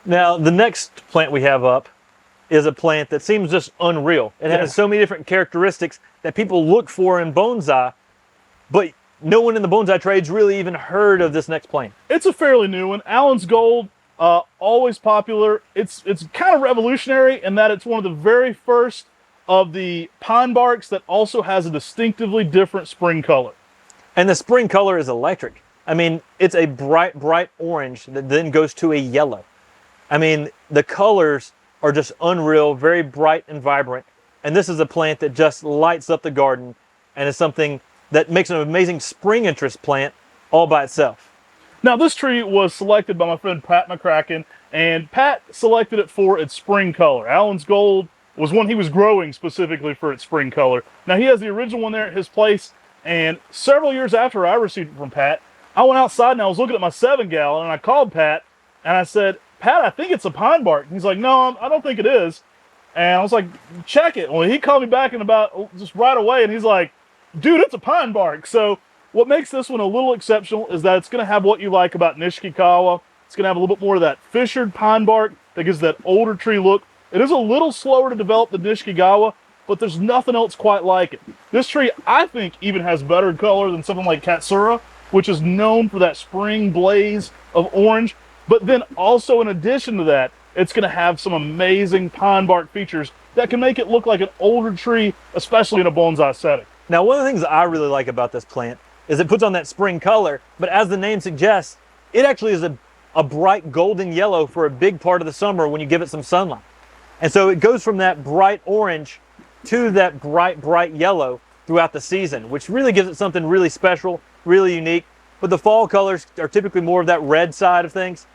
Now, the next plant we have up is a plant that seems just unreal. It has so many different characteristics that people look for in bonsai, but no one in the bonsai trade's really even heard of this next plant. It's a fairly new one. Allen's Gold, always popular. It's kind of revolutionary in that it's one of the very first of the pine barks that also has a distinctively different spring color. And the spring color is electric. I mean, it's a bright, bright orange that then goes to a yellow. I mean, the colors are just unreal, very bright and vibrant. And this is a plant that just lights up the garden and is something that makes an amazing spring interest plant all by itself. Now, this tree was selected by my friend Pat McCracken, and Pat selected it for its spring color. Allen's Gold was one he was growing specifically for its spring color. Now, he has the original one there at his place, and several years after I received it from Pat, I went outside and I was looking at my 7-gallon, and I called Pat, and I said, Pat, I think it's a pine bark. And he's like, no, I don't think it is. And I was like, check it. Well, he called me back in about just right away, and he's like, dude, it's a pine bark. So what makes this one a little exceptional is that it's going to have what you like about Nishikawa. It's going to have a little bit more of that fissured pine bark that gives that older tree look. It is a little slower to develop than Nishikawa, but there's nothing else quite like it. This tree, I think, even has better color than something like Katsura, which is known for that spring blaze of orange. But then also, in addition to that, it's going to have some amazing pine bark features that can make it look like an older tree, especially in a bonsai setting. Now, one of the things I really like about this plant is it puts on that spring color, but as the name suggests, it actually is a bright golden yellow for a big part of the summer when you give it some sunlight. And so it goes from that bright orange to that bright, bright yellow throughout the season, which really gives it something really special, really unique. But the fall colors are typically more of that red side of things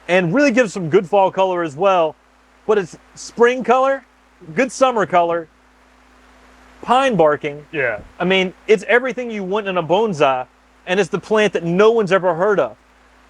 and really gives some good fall color as well. But it's spring color, good summer color, pine barking. Yeah. I mean, it's everything you want in a bonsai, and it's the plant that no one's ever heard of.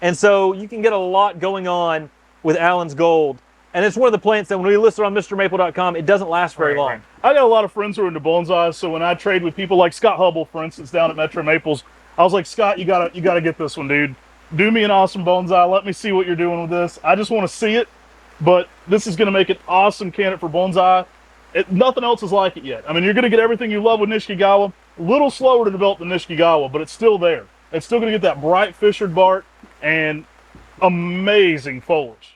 And so you can get a lot going on with Allen's Gold. And it's one of the plants that when we list it on MrMaple.com, it doesn't last very long. Right. I got a lot of friends who are into bonsais, so when I trade with people like Scott Hubble, for instance, down at MrMaples, I was like, Scott, you gotta get this one, dude. Do me an awesome bonsai. Let me see what you're doing with this. I just want to see it, but this is going to make an awesome candidate for bonsai. Nothing else is like it yet. I mean, you're going to get everything you love with Nishikawa. A little slower to develop than Nishikawa, but it's still there. It's still going to get that bright fissured bark and amazing foliage.